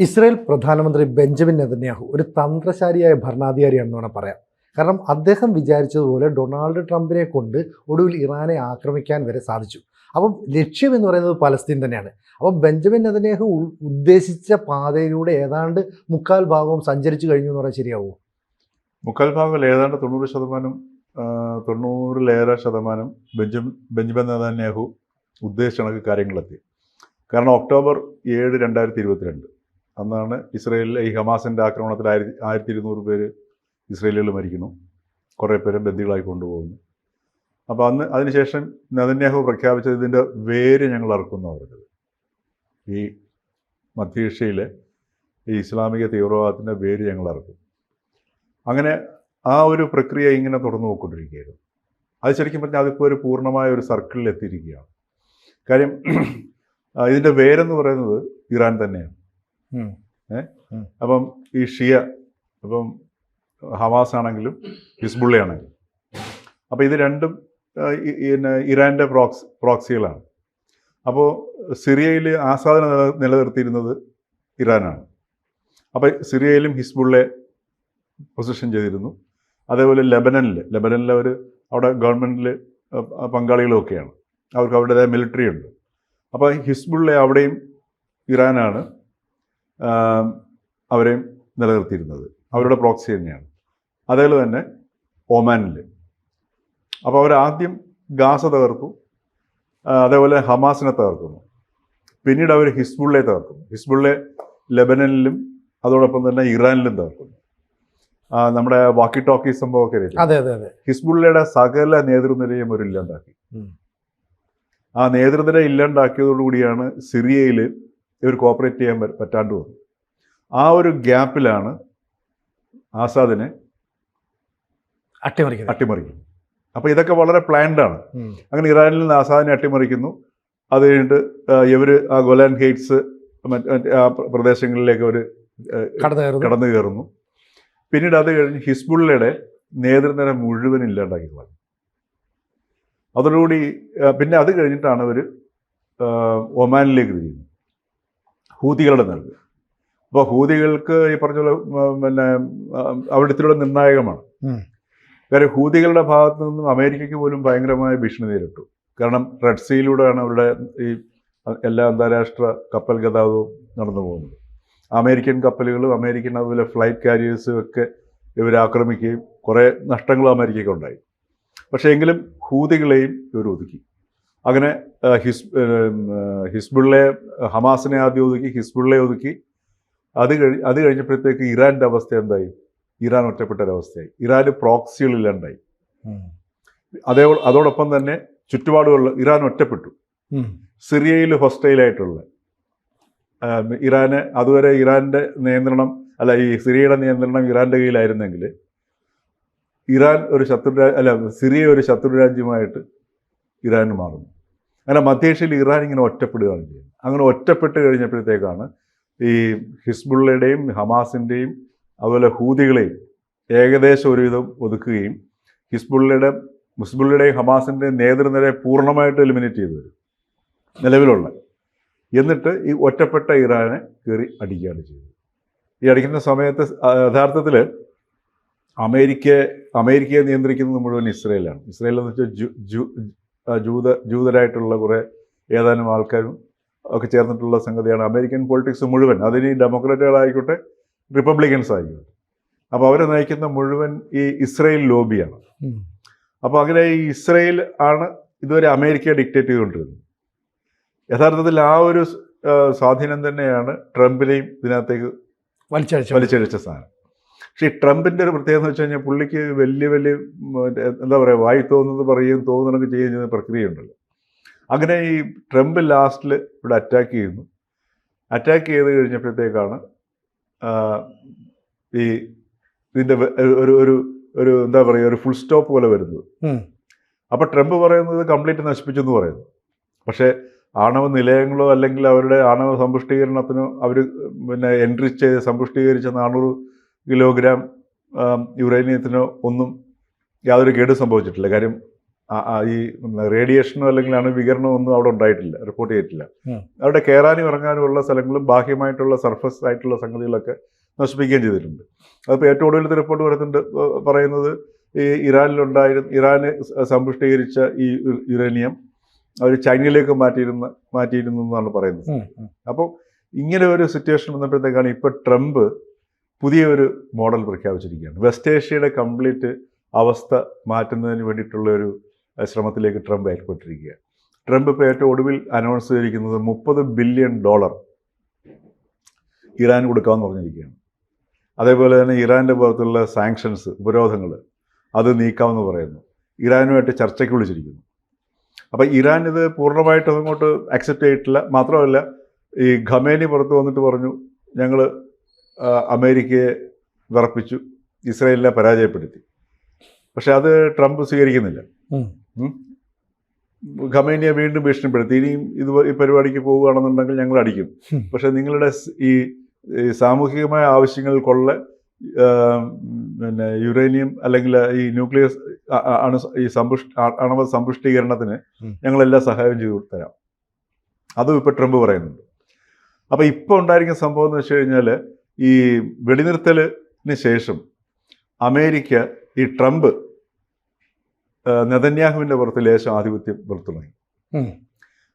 Israel പ്രധാനമന്ത്രി Benjamin Netanyahu ഒരു തന്ത്രശാലിയായ ഭരണാധികാരിയാണെന്ന് വേണം പറയാം. കാരണം അദ്ദേഹം വിചാരിച്ചതുപോലെ ഡൊണാൾഡ് ട്രംപിനെ കൊണ്ട് ഒടുവിൽ ഇറാനെ ആക്രമിക്കാൻ വരെ സാധിച്ചു. അപ്പം ലക്ഷ്യം എന്ന് പറയുന്നത് പലസ്തീൻ തന്നെയാണ്. അപ്പം ബെഞ്ചമിൻ നെതന്യാഹു ഉദ്ദേശിച്ച പാതയിലൂടെ ഏതാണ്ട് മുക്കാൽ ഭാഗവും സഞ്ചരിച്ചു കഴിഞ്ഞു എന്ന് പറഞ്ഞാൽ ശരിയാവുമോ? മുക്കാൽ ഭാഗമല്ല, ഏതാണ്ട് 90%, 90-ലേറെ% ബെഞ്ചമിൻ നെതന്യാഹു ഉദ്ദേശിച്ച കണക്ക് കാര്യങ്ങളെത്തി. കാരണം ഒക്ടോബർ 7, 2022 അന്നാണ് ഇസ്രയേലിലെ ഈ ഹമാസിൻ്റെ ആക്രമണത്തിൽ 1200 പേര് ഇസ്രയേലികൾ മരിക്കുന്നു, കുറേ പേരെ ബന്ദികളായി കൊണ്ടുപോകുന്നു. അപ്പോൾ അതിനുശേഷം നെതന്യാഹു പ്രഖ്യാപിച്ചത് ഇതിൻ്റെ വേര് ഞങ്ങൾ ഇറക്കുന്നു പറഞ്ഞത്. ഈ മധ്യേഷ്യയിലെ ഈ ഇസ്ലാമിക തീവ്രവാദത്തിൻ്റെ വേര് ഞങ്ങൾ ഇറക്കും. അങ്ങനെ ആ ഒരു പ്രക്രിയ ഇങ്ങനെ തുടർന്നു പോയിക്കൊണ്ടിരിക്കുകയായിരുന്നു. അത് ശരിക്കും പറഞ്ഞാൽ അതിപ്പോൾ ഒരു പൂർണ്ണമായ ഒരു സർക്കിളിൽ എത്തിയിരിക്കുകയാണ്. കാര്യം ഇതിൻ്റെ വേരെന്ന് പറയുന്നത് ഇറാൻ തന്നെയാണ്. അപ്പം ഈ ഷിയ, അപ്പം ഹമാസ് ആണെങ്കിലും ഹിസ്ബുള്ള ആണെങ്കിലും, അപ്പോൾ ഇത് രണ്ടും ഇറാൻ്റെ പ്രോക്സികളാണ്. അപ്പോൾ സിറിയയിൽ ആസാദിനെ നിലനിർത്തിയിരുന്നത് ഇറാനാണ്. അപ്പോൾ സിറിയയിലും ഹിസ്ബുള്ളെ പൊസിഷൻ ചെയ്തിരുന്നു. അതേപോലെ ലെബനനിൽ അവർ അവിടെ ഗവൺമെൻറ്റിൽ പങ്കാളികളൊക്കെയാണ്, അവർക്ക് അവരുടേതായ മിലിറ്ററി ഉണ്ട്. അപ്പോൾ ഹിസ്ബുള്ള അവിടെയും ഇറാനാണ് അവരെയും നിലനിർത്തിയിരുന്നത്, അവരുടെ പ്രോക്സി തന്നെയാണ്. അതേപോലെ തന്നെ ഒമാനിൽ. അപ്പോൾ അവരാദ്യം ഗാസ തകർത്തു, അതേപോലെ ഹമാസിനെ തകർക്കുന്നു, പിന്നീട് അവർ ഹിസ്ബുള്ളയെ തകർക്കുന്നു. ഹിസ്ബുള്ള ലെബനനിലും അതോടൊപ്പം തന്നെ ഇറാനിലും തകർക്കുന്നു. നമ്മുടെ വാക്കി ടോക്കി സംഭവമൊക്കെ ഹിസ്ബുള്ളയുടെ സകല നേതൃനിരയും ഒരു ഇല്ലാണ്ടാക്കി. ആ നേതൃനിര ഇല്ലാണ്ടാക്കിയതോടുകൂടിയാണ് സിറിയയിൽ ഇവർ കോപ്പറേറ്റ് ചെയ്യാൻ പറ്റാണ്ട് വന്നത്. ആ ഒരു ഗ്യാപ്പിലാണ് ആസാദിനെ അട്ടിമറിക്കുന്നത്. അപ്പോൾ ഇതൊക്കെ വളരെ പ്ലാൻഡാണ്. അങ്ങനെ ഇറാനിൽ നിന്ന് ആസാദിനെ അട്ടിമറിക്കുന്നു. അത് കഴിഞ്ഞിട്ട് ഇവർ ആ ഗോലാൻ ഹെയ്റ്റ്സ് ആ പ്രദേശങ്ങളിലേക്ക് അവർ കടന്നു കയറുന്നു. പിന്നീട് അത് കഴിഞ്ഞ് ഹിസ്ബുള്ളയുടെ നേതൃനിര മുഴുവൻ ഇല്ലാണ്ടാക്കി കളഞ്ഞു. അതോടുകൂടി പിന്നെ അത് കഴിഞ്ഞിട്ടാണ് അവർ ഒമാനിലേക്ക് തിരിയുന്നത്, ഹൂതികളുടെ നേർക്ക്. അപ്പോൾ ഹൂതികൾക്ക് ഈ പറഞ്ഞ പോലെ പിന്നെ അവിടുത്തെ നിർണായകമാണ്. കാര്യം ഹൂതികളുടെ ഭാഗത്തു നിന്നും അമേരിക്കയ്ക്ക് പോലും ഭയങ്കരമായ ഭീഷണി നേരിട്ടു. കാരണം റെഡ് സീയിലൂടെയാണ് അവരുടെ ഈ എല്ലാ അന്താരാഷ്ട്ര കപ്പൽ ഗതാഗതവും നടന്നു പോകുന്നത്. അമേരിക്കൻ കപ്പലുകളും അതുപോലെ ഫ്ലൈറ്റ് കാരിയേഴ്സും ഒക്കെ ഇവർ ആക്രമിക്കുകയും കുറേ നഷ്ടങ്ങളും അമേരിക്കയ്ക്ക് ഉണ്ടായി. പക്ഷേ എങ്കിലും ഹൂതികളെയും ഇവർ ഒതുക്കി. അങ്ങനെ ഹിസ്ബുള്ളയെ, ഹമാസിനെ ആദ്യം ഒതുക്കി, ഹിസ്ബുള്ളയെ ഒതുക്കി. അത് കഴിഞ്ഞപ്പോഴത്തേക്ക് ഇറാൻ്റെ അവസ്ഥ എന്തായി? ഇറാൻ ഒറ്റപ്പെട്ടൊരവസ്ഥയായി. ഇറാന് പ്രോക്സികളില്ലാണ്ടായി. അതോടൊപ്പം തന്നെ ചുറ്റുപാടുകളിൽ ഇറാൻ ഒറ്റപ്പെട്ടു. സിറിയയിൽ ഹൊസ്റ്റൈലായിട്ടുള്ള ഇറാന് അതുവരെ ഇറാൻ്റെ നിയന്ത്രണം ഈ സിറിയയുടെ നിയന്ത്രണം ഇറാൻ്റെ കയ്യിലായിരുന്നെങ്കിൽ ഇറാൻ സിറിയ ഒരു ശത്രു രാജ്യമായിട്ട് ഇറാന് മാറുന്നു. അങ്ങനെ മധ്യേഷ്യയിൽ ഇറാൻ ഇങ്ങനെ ഒറ്റപ്പെടുകയാണ് ചെയ്യുന്നത്. അങ്ങനെ ഒറ്റപ്പെട്ട് കഴിഞ്ഞപ്പോഴത്തേക്കാണ് ഈ ഹിസ്ബുള്ളയുടെയും ഹമാസിൻ്റെയും അതുപോലെ ഹൂതികളെയും ഏകദേശം ഒരുവിധം ഒതുക്കുകയും ഹിസ്ബുള്ളയുടെയും ഹമാസിൻ്റെയും നേതൃനിരയെ പൂർണ്ണമായിട്ട് എലിമിനേറ്റ് ചെയ്തു വരും നിലവിലുള്ള. എന്നിട്ട് ഈ ഒറ്റപ്പെട്ട ഇറാനെ കയറി അടിക്കുകയാണ് ചെയ്തത്. ഈ അടിക്കുന്ന സമയത്ത് യഥാർത്ഥത്തിൽ അമേരിക്കയെ നിയന്ത്രിക്കുന്നത് മുഴുവൻ ഇസ്രയേലാണ്. ഇസ്രയേൽ എന്ന് വെച്ചാൽ ജൂതരായിട്ടുള്ള കുറേ ഏതാനും ആൾക്കാരും ഒക്കെ ചേർന്നിട്ടുള്ള സംഗതിയാണ് അമേരിക്കൻ പൊളിറ്റിക്സ് മുഴുവൻ. അതിന് ഈ ഡെമോക്രാറ്റുകളായിക്കോട്ടെ റിപ്പബ്ലിക്കൻസ് ആയിക്കോട്ടെ, അപ്പോൾ അവരെ നയിക്കുന്ന മുഴുവൻ ഈ ഇസ്രയേൽ ലോബിയാണ്. അപ്പോൾ അങ്ങനെ ഈ ഇസ്രയേൽ ആണ് ഇതുവരെ അമേരിക്കയെ ഡിക്റ്റേറ്റ് ചെയ്തുകൊണ്ടിരുന്നത്. യഥാർത്ഥത്തിൽ ആ ഒരു സ്വാധീനം തന്നെയാണ് ട്രംപിനെയും ഇതിനകത്തേക്ക് വലിച്ചഴിച്ച സാധനം. പക്ഷേ ഈ ട്രംപിൻ്റെ ഒരു പ്രത്യേകത എന്ന് വെച്ച് കഴിഞ്ഞാൽ പുള്ളിക്ക് വലിയ എന്താ പറയുക, വായി തോന്നുന്നത് പറയുകയും തോന്നുന്നതൊക്കെ ചെയ്യുന്ന പ്രക്രിയ ഉണ്ടല്ലോ. അങ്ങനെ ഈ ട്രംപ് ലാസ്റ്റിൽ ഇവിടെ അറ്റാക്ക് ചെയ്യുന്നു. അറ്റാക്ക് ചെയ്ത് കഴിഞ്ഞപ്പോഴത്തേക്കാണ് ഈ ഇതിൻ്റെ ഒരു എന്താ പറയുക, ഒരു ഫുൾ സ്റ്റോപ്പ് പോലെ വരുന്നത്. അപ്പോൾ ട്രംപ് പറയുന്നത് കംപ്ലീറ്റ് നശിപ്പിച്ചു എന്ന് പറയുന്നു. പക്ഷേ ആണവ നിലയങ്ങളോ അല്ലെങ്കിൽ അവരുടെ ആണവ സമ്പുഷ്ടീകരണത്തിനോ അവർ എൻറിച്ച് ചെയ്ത് സമ്പുഷ്ടീകരിച്ച 400 കിലോഗ്രാം യുറേനിയത്തിനോ ഒന്നും യാതൊരു കേടും സംഭവിച്ചിട്ടില്ല. കാര്യം ഈ റേഡിയേഷനോ അല്ലെങ്കിൽ അണുവികരണമോ ഒന്നും അവിടെ ഉണ്ടായിട്ടില്ല, റിപ്പോർട്ട് ചെയ്തിട്ടില്ല. ഉം. അവിടെ കയറാനും ഇറങ്ങാനും ഉള്ള സ്ഥലങ്ങളും ബാഹ്യമായിട്ടുള്ള സർഫസ് ആയിട്ടുള്ള സംഗതികളൊക്കെ നശിപ്പിക്കുകയും ചെയ്തിട്ടുണ്ട്. അതിപ്പോൾ ഏറ്റവും ഒടുവിലത്തെ റിപ്പോർട്ട് പറയുന്നത് ഈ ഇറാന് സമ്പുഷ്ടീകരിച്ച ഈ യുറേനിയം അവർ ചൈനയിലേക്ക് മാറ്റിയിരുന്നു എന്നാണ് പറയുന്നത്. അപ്പോൾ ഇങ്ങനെ ഒരു സിറ്റുവേഷൻ വന്നപ്പോഴത്തേക്കാണ് ഇപ്പോൾ ട്രംപ് പുതിയ ഒരു മോഡൽ പ്രഖ്യാപിച്ചിരിക്കുകയാണ്. വെസ്റ്റ് ഏഷ്യയുടെ കംപ്ലീറ്റ് അവസ്ഥ മാറ്റുന്നതിന് വേണ്ടിയിട്ടുള്ള ഒരു ശ്രമത്തിലേക്ക് ട്രംപ് ഏർപ്പെട്ടിരിക്കുകയാണ്. ട്രംപ് ഇപ്പോൾ ഏറ്റവും ഒടുവിൽ അനൗൺസ് ചെയ്തിരിക്കുന്നത് $30 ബില്യൺ ഇറാന് കൊടുക്കാമെന്ന് പറഞ്ഞിരിക്കുകയാണ്. അതേപോലെ തന്നെ ഇറാൻ്റെ പുറത്തുള്ള സാങ്ഷൻസ്, ഉപരോധങ്ങൾ അത് നീക്കാമെന്ന് പറയുന്നു. ഇറാനുമായിട്ട് ചർച്ചയ്ക്ക് വിളിച്ചിരിക്കുന്നു. അപ്പം ഇറാൻ ഇത് പൂർണ്ണമായിട്ട് അങ്ങോട്ട് അക്സെപ്റ്റ് ചെയ്തിട്ടില്ല. മാത്രമല്ല, ഈ ഖമേനി പുറത്ത് വന്നിട്ട് പറഞ്ഞു, ഞങ്ങൾ അമേരിക്കയെ വിറപ്പിച്ചു, ഇസ്രായേലിനെ പരാജയപ്പെടുത്തി. പക്ഷെ അത് ട്രംപ് സ്വീകരിക്കുന്നില്ല. ഖമേനിയെ വീണ്ടും ഭീഷണിപ്പെടുത്തി, ഇനിയും ഈ പരിപാടിക്ക് പോവുകയാണെന്നുണ്ടെങ്കിൽ ഞങ്ങൾ അടിക്കും. പക്ഷെ നിങ്ങളുടെ ഈ സാമൂഹികമായ ആവശ്യങ്ങൾക്കുള്ള പിന്നെ യുറേനിയം അല്ലെങ്കിൽ ഈ ന്യൂക്ലിയസ് ആണവ സമ്പുഷ്ടീകരണത്തിന് ഞങ്ങളെല്ലാ സഹായം ചെയ്തു തരാം. അതും ഇപ്പോൾ ട്രംപ് പറയുന്നുണ്ട്. അപ്പോൾ ഇപ്പോൾ ഉണ്ടായിരിക്കുന്ന സംഭവം എന്ന് വെച്ച് കഴിഞ്ഞാൽ, ഈ വെടിനിർത്തലിന് ശേഷം അമേരിക്ക, ഈ ട്രംപ് നെതന്യാഹുവിൻ്റെ പുറത്ത് ലേശം ആധിപത്യം പുറത്തു തുടങ്ങി.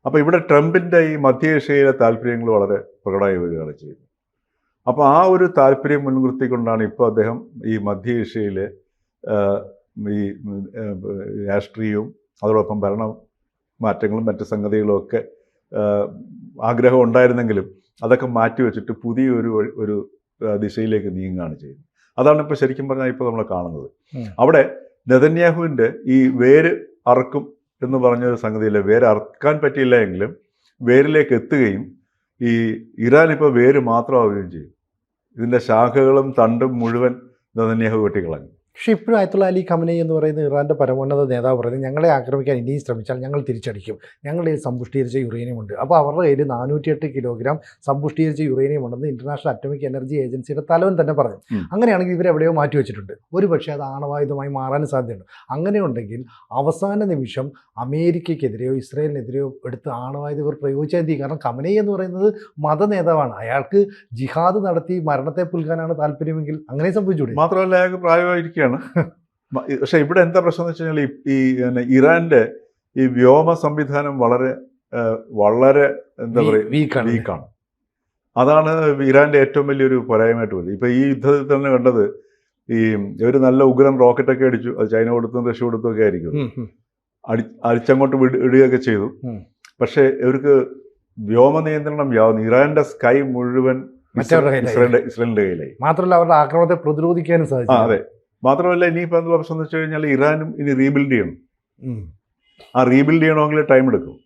അപ്പോൾ ഇവിടെ ട്രംപിൻ്റെ ഈ മധ്യ ഏഷ്യയിലെ താല്പര്യങ്ങൾ വളരെ പ്രകടമായി വരികയാണ് ചെയ്യുന്നത്. അപ്പോൾ ആ ഒരു താല്പര്യം മുൻനിർത്തിക്കൊണ്ടാണ് ഇപ്പോൾ അദ്ദേഹം ഈ മധ്യ ഏഷ്യയിലെ ഈ രാഷ്ട്രീയവും അതോടൊപ്പം ഭരണ മാറ്റങ്ങളും മറ്റ് സംഗതികളും ഒക്കെ ആഗ്രഹം ഉണ്ടായിരുന്നെങ്കിലും അതൊക്കെ മാറ്റിവെച്ചിട്ട് പുതിയൊരു ദിശയിലേക്ക് നീങ്ങുകയാണ് ചെയ്യുന്നത്. അതാണ് ഇപ്പോൾ ശരിക്കും പറഞ്ഞാൽ ഇപ്പോൾ നമ്മൾ കാണുന്നത്. അവിടെ നെതന്യാഹുവിൻ്റെ ഈ വേര് അറുക്കും എന്ന് പറഞ്ഞൊരു സംഗതിയില്ല. വേര് അറുക്കാൻ പറ്റിയില്ല എങ്കിലും വേരിലേക്ക് എത്തുകയും ഈ ഇറാൻ ഇപ്പോൾ വേര് മാത്രമാവുകയും ചെയ്യും. ഇതിൻ്റെ ശാഖകളും തണ്ടും മുഴുവൻ നെതന്യാഹു വെട്ടിക്കളഞ്ഞു. പക്ഷേ ഇപ്പോഴും അയത്തുള്ള അലി ഖമനൈ എന്ന് പറയുന്ന ഇറാൻ്റെ പരമോന്നത നേതാവ് പറയുന്നത്, ഞങ്ങളെ ആക്രമിക്കാൻ ഇനിയും ശ്രമിച്ചാൽ ഞങ്ങൾ തിരിച്ചടിക്കും, ഞങ്ങളുടെ കയ്യിൽ സമ്പുഷ്ടീകരിച്ച യുറേനിയം ഉണ്ട്. അപ്പോൾ അവരുടെ കയ്യിൽ 408 കിലോഗ്രാം സമ്പുഷ്ടീകരിച്ച യുറേനിയം ഉണ്ടെന്ന് ഇൻ്റർനാഷണൽ അറ്റോമിക് എനർജി ഏജൻസിയുടെ തലവൻ തന്നെ പറഞ്ഞു. അങ്ങനെയാണെങ്കിൽ ഇവരെവിടെയോ മാറ്റി വെച്ചിട്ടുണ്ട്. ഒരു പക്ഷേ അത് ആണവായുധമായി മാറാനും സാധ്യതയുണ്ട്. അങ്ങനെയുണ്ടെങ്കിൽ അവസാന നിമിഷം അമേരിക്കയ്ക്കെതിരെയോ ഇസ്രായേലിനെതിരെയോ എടുത്ത് ആണവായുധം ഇവർ പ്രയോഗിച്ചാൽ മതി. കാരണം ഖമനൈ എന്ന് പറയുന്നത് മത നേതാവാണ്. അയാൾക്ക് ജിഹാദ് നടത്തി മരണത്തെ പുൽകാനാണ് താല്പര്യമെങ്കിൽ അങ്ങനെ സംഭവിച്ചുകൂടി. മാത്രമല്ല, അയാൾക്ക് പ്രായമായിരിക്കുകയാണ്. പക്ഷെ ഇവിടെ എന്താ പ്രശ്നം എന്ന് വെച്ച് കഴിഞ്ഞാൽ, ഈ ഇറാന്റെ ഈ വ്യോമ സംവിധാനം വളരെ വളരെ എന്താ പറയുക, വീക്കാണ്. അതാണ് ഇറാന്റെ ഏറ്റവും വലിയൊരു പോരായ്മയായിട്ട് വരുന്നത്. ഇപ്പൊ ഈ യുദ്ധത്തിൽ തന്നെ കണ്ടത്, ഈ ഒരു നല്ല ഉഗ്രൻ റോക്കറ്റൊക്കെ അടിച്ചു, അത് ചൈന കൊടുത്തും റഷ്യ കൊടുത്തും ഒക്കെ ആയിരിക്കും, അടിച്ചങ്ങോട്ട് ഇടുകയൊക്കെ ചെയ്തു. പക്ഷെ ഇവർക്ക് വ്യോമ നിയന്ത്രണം ഇറാന്റെ സ്കൈ മുഴുവൻ ഇസ്രായേലിന്റെ കയ്യിലായി. മാത്രമല്ല അവരുടെ ആക്രമണത്തെ പ്രതിരോധിക്കാനും സാധിച്ചു. അതെ. മാത്രമല്ല, ഇനിയിപ്പോൾ എന്താ പ്രശ്നം എന്ന് വെച്ച് കഴിഞ്ഞാൽ, ഇറാനും ഇനി റീബിൽഡ് ചെയ്യണം. ആ റീബിൽഡ് ചെയ്യണമെങ്കിൽ ടൈം എടുക്കും,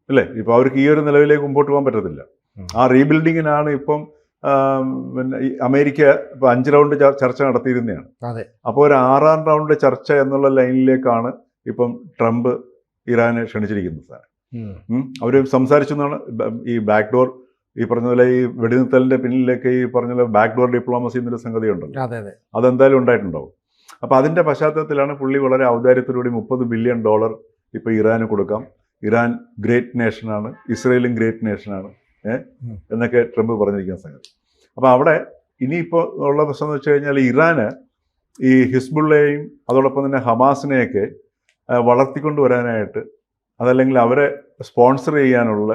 അല്ലേ? ഇപ്പോൾ അവർക്ക് ഈ ഒരു നിലവിലേക്ക് മുമ്പോട്ട് പോകാൻ പറ്റത്തില്ല. ആ റീബിൽഡിങ്ങിനാണ് ഇപ്പം പിന്നെ അമേരിക്ക ഇപ്പോൾ 5 റൗണ്ട് ചർച്ച നടത്തിയിരുന്നതാണ്. അപ്പോൾ ഒരു 6ാം റൗണ്ട് ചർച്ച എന്നുള്ള ലൈനിലേക്കാണ് ഇപ്പം ട്രംപ് ഇറാനെ ക്ഷണിച്ചിരിക്കുന്നത്. അവർ സംസാരിച്ചു എന്നാണ്. ഈ ബാക്ക് ഡോർ, ഈ പറഞ്ഞ പോലെ ഈ വെടിനിർത്തലിന്റെ പിന്നിലേക്ക് ഈ പറഞ്ഞ പോലെ ബാക്ക് ഡോർ ഡിപ്ലോമസി എന്നൊരു സംഗതി ഉണ്ടല്ലോ, അതെന്തായാലും ഉണ്ടായിട്ടുണ്ടാവും. അപ്പോൾ അതിൻ്റെ പശ്ചാത്തലത്തിലാണ് പുള്ളി വളരെ ഔദാര്യത്തോടുകൂടി $30 ബില്യൺ ഇപ്പോൾ ഇറാന് കൊടുക്കാം, ഇറാൻ ഗ്രേറ്റ് നേഷനാണ്, ഇസ്രയേലും ഗ്രേറ്റ് നേഷനാണ് എന്നൊക്കെ ട്രംപ് പറഞ്ഞിരിക്കുന്ന സംഗതി. അപ്പോൾ അവിടെ ഇനിയിപ്പോൾ ഉള്ള പ്രശ്നം എന്ന് വെച്ച് കഴിഞ്ഞാൽ, ഇറാന് ഈ ഹിസ്ബുള്ളയെയും അതോടൊപ്പം തന്നെ ഹമാസിനെയൊക്കെ വളർത്തിക്കൊണ്ട് വരാനായിട്ട്, അതല്ലെങ്കിൽ അവരെ സ്പോൺസർ ചെയ്യാനുള്ള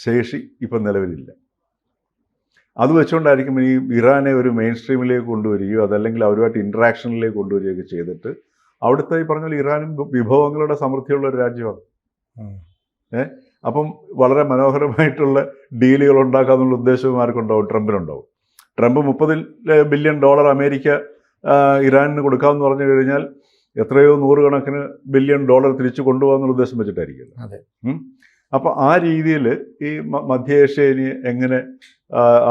ശേഷി ഇപ്പം നിലവിലില്ല. അത് വെച്ചുകൊണ്ടായിരിക്കും ഈ ഇറാനെ ഒരു മെയിൻ സ്ട്രീമിലേക്ക് കൊണ്ടുവരികയോ അതല്ലെങ്കിൽ അവരുമായിട്ട് ഇൻട്രാക്ഷനിലേക്ക് കൊണ്ടുവരികയൊക്കെ ചെയ്തിട്ട്, അവിടുത്തെ ഈ പറഞ്ഞ പോലെ ഇറാനും വിഭവങ്ങളുടെ സമൃദ്ധിയുള്ള ഒരു രാജ്യമാണ്. അപ്പം വളരെ മനോഹരമായിട്ടുള്ള ഡീലുകൾ ഉണ്ടാക്കാന്നുള്ള ഉദ്ദേശവും ആർക്കുണ്ടാവും? ട്രംപിനുണ്ടാവും. ട്രംപ് $30 ബില്യൺ അമേരിക്ക ഇറാനിന് കൊടുക്കാമെന്ന് പറഞ്ഞു കഴിഞ്ഞാൽ എത്രയോ 100 കണക്കിന് ബില്യൺ തിരിച്ചു കൊണ്ടുപോകാമെന്നുള്ള ഉദ്ദേശം വെച്ചിട്ടായിരിക്കും. അപ്പോൾ ആ രീതിയിൽ ഈ മധ്യ ഏഷ്യയിന് എങ്ങനെ,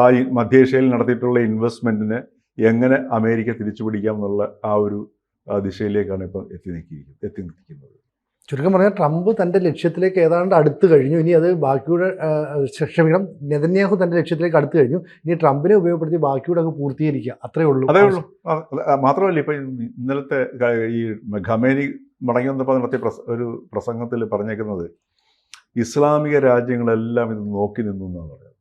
ആ മധ്യ ഏഷ്യയിൽ നടത്തിയിട്ടുള്ള ഇൻവെസ്റ്റ്മെൻറ്റിനെ എങ്ങനെ അമേരിക്ക തിരിച്ചു പിടിക്കാം എന്നുള്ള ആ ഒരു ദിശയിലേക്കാണ് ഇപ്പം എത്തി നിൽക്കുന്നത്. ചുരുക്കം പറഞ്ഞാൽ ട്രംപ് തൻ്റെ ലക്ഷ്യത്തിലേക്ക് ഏതാണ്ട് അടുത്ത് കഴിഞ്ഞു. ഇനി അത് ബാക്കിയുടെ ക്ഷമിക്കണം, നെതന്യാഹു തൻ്റെ ലക്ഷ്യത്തിലേക്ക് അടുത്ത് കഴിഞ്ഞു. ഇനി ട്രംപിനെ ഉപയോഗപ്പെടുത്തി ബാക്കിയുടെ ഒക്കെ പൂർത്തീകരിക്കുക, അത്രേ ഉള്ളൂ. അതേ ഉള്ളൂ. മാത്രമല്ല, ഇപ്പം ഇന്നലത്തെ ഈ ഖമേനി മടങ്ങി വന്നപ്പോൾ നടത്തിയ ഒരു പ്രസംഗത്തിൽ പറഞ്ഞേക്കുന്നത് ഇസ്ലാമിക രാജ്യങ്ങളെല്ലാം ഇത് നോക്കി നിന്നു എന്നാണ് പറയുന്നത്.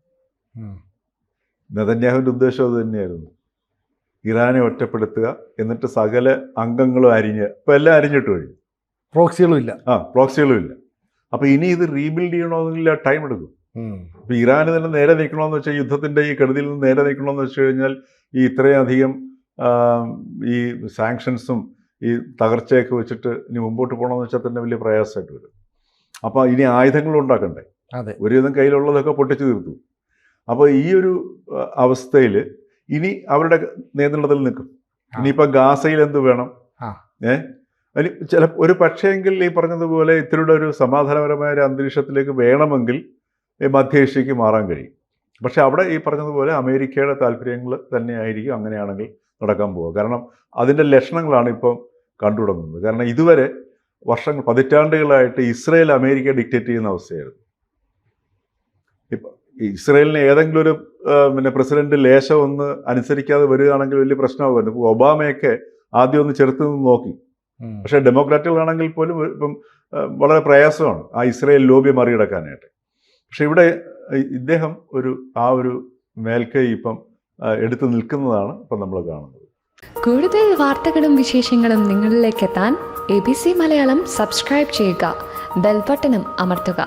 നെതന്യാഹുവിൻ്റെ ഉദ്ദേശം അത് തന്നെയായിരുന്നു, ഇറാനെ ഒറ്റപ്പെടുത്തുക, എന്നിട്ട് സകല അംഗങ്ങളും അരിഞ്ഞ്, ഇപ്പം എല്ലാം അരിഞ്ഞിട്ട് കഴിഞ്ഞു, പ്രോക്സികളും ഇല്ല. പ്രോക്സികളും ഇല്ല. അപ്പോൾ ഇനി ഇത് റീബിൽഡ് ചെയ്യണമെന്നില്ല, ടൈം എടുക്കും. ഇപ്പോൾ ഇറാന് തന്നെ നേരെ നിൽക്കണമെന്ന് വെച്ചാൽ, യുദ്ധത്തിൻ്റെ ഈ കെടുതിയിൽ നിന്ന് നേരെ നിൽക്കണമെന്ന് വെച്ച് കഴിഞ്ഞാൽ ഈ ഇത്രയും അധികം ഈ സാങ്ഷൻസും ഈ തകർച്ചയൊക്കെ വെച്ചിട്ട് ഇനി മുമ്പോട്ട് പോകണമെന്ന് വെച്ചാൽ തന്നെ വലിയ പ്രയാസമായിട്ട് വരും. അപ്പോൾ ഇനി ആയുധങ്ങൾ ഉണ്ടാക്കണ്ടേ? അതെ, ഒരുവിധം കയ്യിലുള്ളതൊക്കെ പൊട്ടിച്ചു തീർത്തു. അപ്പോൾ ഈ ഒരു അവസ്ഥയിൽ ഇനി അവരുടെ നിയന്ത്രണത്തിൽ നിൽക്കും. ഇനിയിപ്പോൾ ഗാസയിൽ എന്ത് വേണം? അതിന് ഒരു പക്ഷേങ്കിൽ ഈ പറഞ്ഞതുപോലെ ഇത്തിരിയുടെ ഒരു സമാധാനപരമായ ഒരു അന്തരീക്ഷത്തിലേക്ക് വേണമെങ്കിൽ മധ്യേഷ്യക്ക് മാറാൻ കഴിയും. പക്ഷെ അവിടെ ഈ പറഞ്ഞതുപോലെ അമേരിക്കയുടെ താല്പര്യങ്ങൾ തന്നെയായിരിക്കും അങ്ങനെയാണെങ്കിൽ നടക്കാൻ പോവുക. കാരണം അതിൻ്റെ ലക്ഷണങ്ങളാണ് ഇപ്പം കണ്ടു തുടങ്ങുന്നത്. കാരണം ഇതുവരെ വർഷങ്ങൾ, പതിറ്റാണ്ടുകളായിട്ട് ഇസ്രയേൽ അമേരിക്ക ഡിക്റ്റേറ്റ് ചെയ്യുന്ന അവസ്ഥയായിരുന്നു. ഇപ്പം ഇസ്രയേലിന് ഏതെങ്കിലും ഒരു പ്രസിഡന്റ് ലേശം ഒന്ന് അനുസരിക്കാതെ വരികയാണെങ്കിൽ വലിയ പ്രശ്നമാകുമായിരുന്നു. ഇപ്പോൾ ഒബാമയൊക്കെ ആദ്യം ഒന്ന് ചെറുത്ത് നിന്ന് നോക്കി. പക്ഷേ ഡെമോക്രാറ്റുകളാണെങ്കിൽ പോലും ഇപ്പം വളരെ പ്രയാസമാണ് ആ ഇസ്രയേൽ ലോബി മറികടക്കാനായിട്ട്. പക്ഷെ ഇവിടെ ഇദ്ദേഹം ആ ഒരു മേൽക്കൈ ഇപ്പം എടുത്തു നിൽക്കുന്നതാണ് ഇപ്പം നമ്മൾ കാണുന്നത്. കൂടുതൽ വാർത്തകളും വിശേഷങ്ങളും നിങ്ങളിലേക്ക് എത്താൻ ABC മലയാളം സബ്സ്ക്രൈബ് ചെയ്യുക, ബെൽ ബട്ടണും അമർത്തുക.